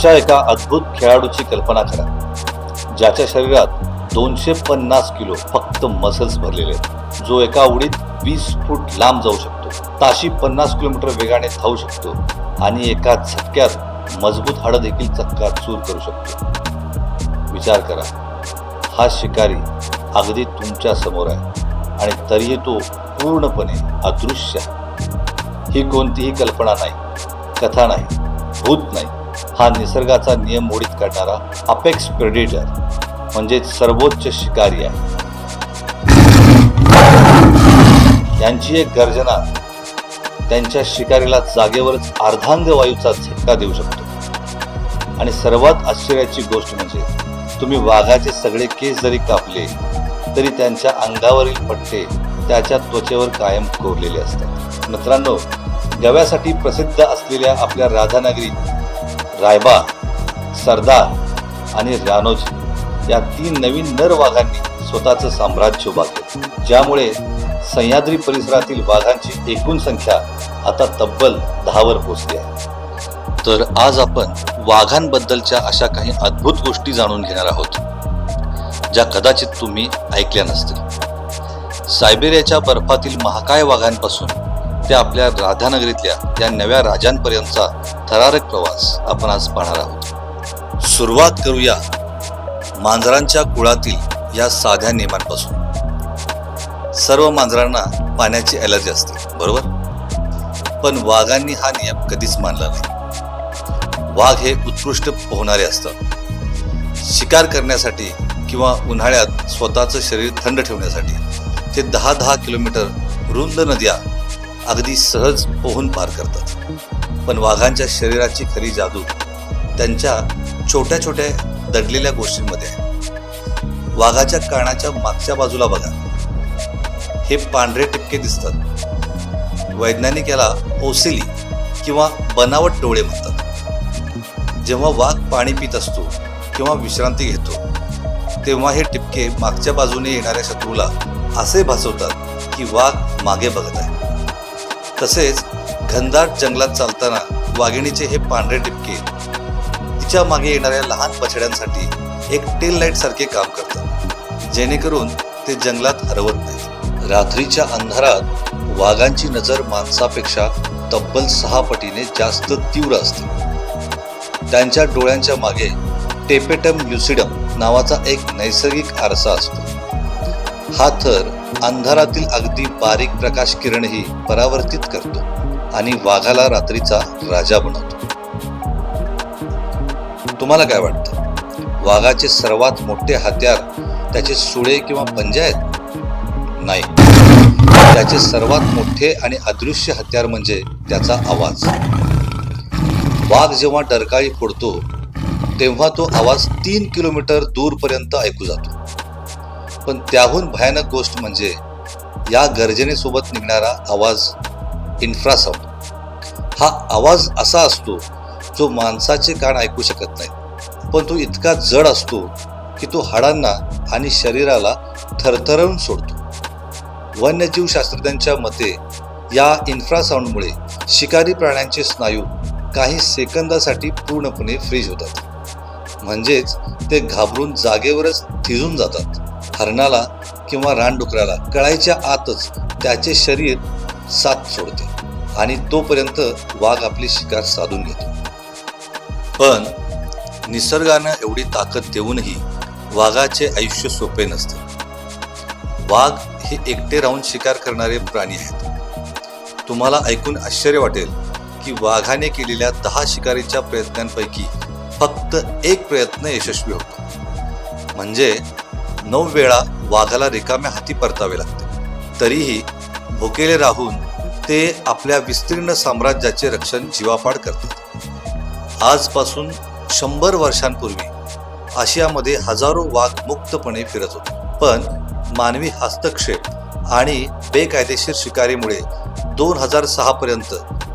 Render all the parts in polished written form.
अशा एका अद्भुत खेळाडूची कल्पना करा, ज्याच्या शरीरात 250 किलो फक्त मसल्स भरलेले आहेत, जो एका उडीत 20 फूट लांब जाऊ शकतो, ताशी 50 किलोमीटर वेगाने धावू शकतो आणि एका झटक्यात मजबूत हाडं देखील चक्काचूर करू शकतो. विचार करा, हा शिकारी अगदी तुमच्या समोर आहे आणि तरीही तो पूर्णपणे अदृश्य आहे. ही कोणतीही कल्पना नाही, कथा नाही, भूत नाही. हा निसर्गाचा नियम मोडीत काढणारा अपेक्स प्रेडेटर म्हणजे सर्वोच्च शिकारी आहे. यांची एक गर्जना त्यांच्या शिकारीला जागेवरच अर्धांग वायूचा झटका देऊ शकतो. आणि सर्वात आश्चर्याची गोष्ट म्हणजे तुम्ही वाघाचे सगळे केस जरी कापले तरी त्यांच्या अंगावरील पट्टे त्याच्या त्वचेवर कायम कोरलेले असतात. मित्रांनो, गव्यासाठी प्रसिद्ध असलेल्या आपल्या राधानगरीत रायबा, सरदार आणि रानोजी या 3 नवीन नर वाघांनी स्वतःचं साम्राज्य उभा केलं, ज्यामुळे सह्याद्री परिसरातील वाघांची एकूण संख्या आता तब्बल 10 वर पोहोचली आहे. तर आज आपण वाघांबद्दलच्या अशा काही अद्भुत गोष्टी जाणून घेणार आहोत, ज्या कदाचित तुम्ही ऐकल्या नसतील. सायबेरियाच्या बर्फातील महाकाय वाघांपासून ते आपल्या राधानगरीतल्या या नव्या राजांपर्यंतचा थरारक प्रवास आपण आज पाहणार आहोत. सुरुवात करूया मांजरांच्या कुळातील या साध्या नियमांपासून. सर्व मांजरांना पाण्याची ॲलर्जी असते, बरोबर? पण वाघांनी हा नियम कधीच मानला नाही. वाघ हे उत्कृष्ट पोहणारे असतात. शिकार करण्यासाठी किंवा उन्हाळ्यात स्वतःचं शरीर थंड ठेवण्यासाठी ते 10-10 किलोमीटर रुंद नद्या अगदी सहज पोहून पार करतात. पण वाघांच्या शरीराची खरी जादू त्यांच्या छोट्या छोट्या दडलेल्या गोष्टींमध्ये आहे. वाघाच्या कानाच्या मागच्या बाजूला बघा, हे पांढरे टिपके दिसतात. वैज्ञानिक याला ओसेली किंवा बनावट डोळे म्हणतात. जेव्हा वाघ पाणी पित असतो किंवा विश्रांती घेतो तेव्हा हे टिपके मागच्या बाजूने येणाऱ्या शत्रूला असे भासवतात की वाघ मागे बघत आहे. तसेच घनदाट जंगलात चालताना वाघिणीचे हे पांढरे टिपके तिच्या मागे येणाऱ्या लहान बछड्यांसाठी एक टेल लाईट सारखे काम करतात, जेणेकरून ते जंगलात हरवत नाही. रात्रीच्या अंधारात वाघांची नजर माणसापेक्षा तब्बल 6 पटीने जास्त तीव्र असते. त्यांच्या डोळ्यांच्या मागे टेपेटम ल्युसिडम नावाचा एक नैसर्गिक आरसा असतो. हा थर अंधारातील अगदी बारीक प्रकाश किरणही परावर्तित करतो आणि वाघाला रात्रीचा राजा बनवतो. तुम्हाला काय वाटतं? वाघाचे सर्वात मोठे हत्यार त्याचे सुळे किंवा पंजे आहेत? नाही, त्याचे सर्वात मोठे आणि अदृश्य हत्यार म्हणजे त्याचा आवाज. वाघ जेव्हा डरकाळी फोडतो तेव्हा तो आवाज 3 किलोमीटर दूरपर्यंत ऐकू जातो. पण त्याहून भयानक गोष्ट म्हणजे या गर्जनेसोबत निघणारा आवाज, इन्फ्रासाऊंड. हा आवाज असा असतो जो माणसाचे कान ऐकू शकत नाही, पण तो इतका जड असतो की तो हाडांना आणि शरीराला थरथरवून सोडतो. वन्यजीव शास्त्रज्ञांच्या मते या इन्फ्रासाऊंडमुळे शिकारी प्राण्यांचे स्नायू काही सेकंदासाठी पूर्णपणे फ्रीज होतात. म्हणजेच ते घाबरून जागेवरच थिजून जातात. हरणाला किंवा रानडुकराला कळायच्या आतच त्याचे शरीर साथ सोडते आणि तोपर्यंत वाघ आपली शिकार साधून घेतो. पण निसर्गानं एवढी ताकद देऊनही वाघाचे आयुष्य सोपे नसते. वाघ हे एकटे राहून शिकार करणारे प्राणी आहेत. तुम्हाला ऐकून आश्चर्य वाटेल की वाघाने केलेल्या 10 शिकारीच्या प्रयत्नांपैकी फक्त 1 प्रयत्न यशस्वी होतो. म्हणजे 9 वेळा वाघाला रिकाम्या हाती परतावे लागते. तरीही भुकेले राहून ते आपल्या विस्तीर्ण साम्राज्याचे रक्षण जीवापाड करतात. आजपासून 100 वर्षांपूर्वी आशियामध्ये हजारो वाघ मुक्तपणे फिरत होते. पण मानवी हस्तक्षेप आणि बेकायदेशीर शिकारीमुळे 2006 पर्यंत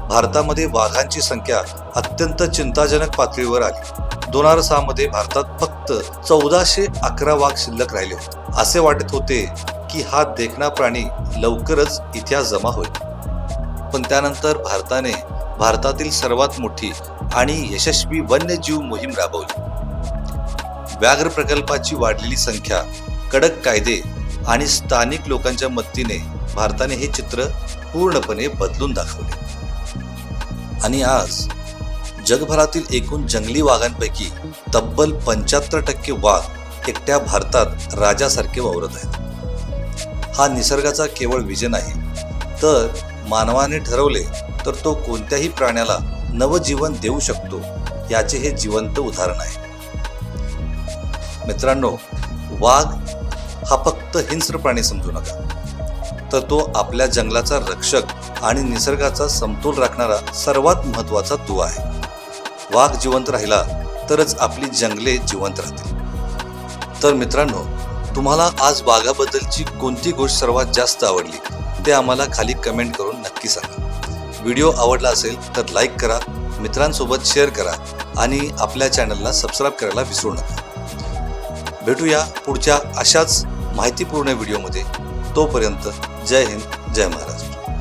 भारतामध्ये वाघांची संख्या अत्यंत चिंताजनक पातळीवर आली. 2006 मध्ये भारतात फक्त 1411 वाघ शिल्लक राहिले होते. असे वाटत होते की हा देखणा प्राणी लवकरच इतिहास जमा होईल. पण त्यानंतर भारताने भारतातील सर्वात मोठी आणि यशस्वी वन्यजीव मोहीम राबवली. व्याघ्र प्रकल्पाची वाढलेली संख्या, कडक कायदे आणि स्थानिक लोकांच्या मदतीने भारताने हे चित्र पूर्णपणे बदलून दाखवले. आणि आज जगभरातील एकूण जंगली वाघांपैकी तब्बल 75% वाघ एकट्या भारतात राजासारखे वावरत आहेत. हा निसर्गाचा केवळ विजय नाही, तर मानवाने ठरवले तर तो कोणत्याही प्राण्याला नवजीवन देऊ शकतो याचे हे जिवंत उदाहरण आहे. मित्रांनो, वाघ हा फक्त हिंस्र प्राणी समजू नका, तर तो आपल्या जंगलाचा रक्षक आणि निसर्गाचा समतोल राखणारा सर्वात महत्त्वाचा दुवा आहे. वाघ जिवंत राहिला तरच आपली जंगले जिवंत राहतील. तर मित्रांनो, तुम्हाला आज वाघाबद्दलची कोणती गोष्ट सर्वात जास्त आवडली ते आम्हाला खाली कमेंट करून नक्की सांगा. व्हिडिओ आवडला असेल तर लाईक करा, मित्रांसोबत शेअर करा आणि आपल्या चॅनलला सबस्क्राईब करायला विसरू नका. भेटूया पुढच्या अशाच माहितीपूर्ण व्हिडिओमध्ये. तोपर्यंत जय हिंद, जय महाराष्ट्र.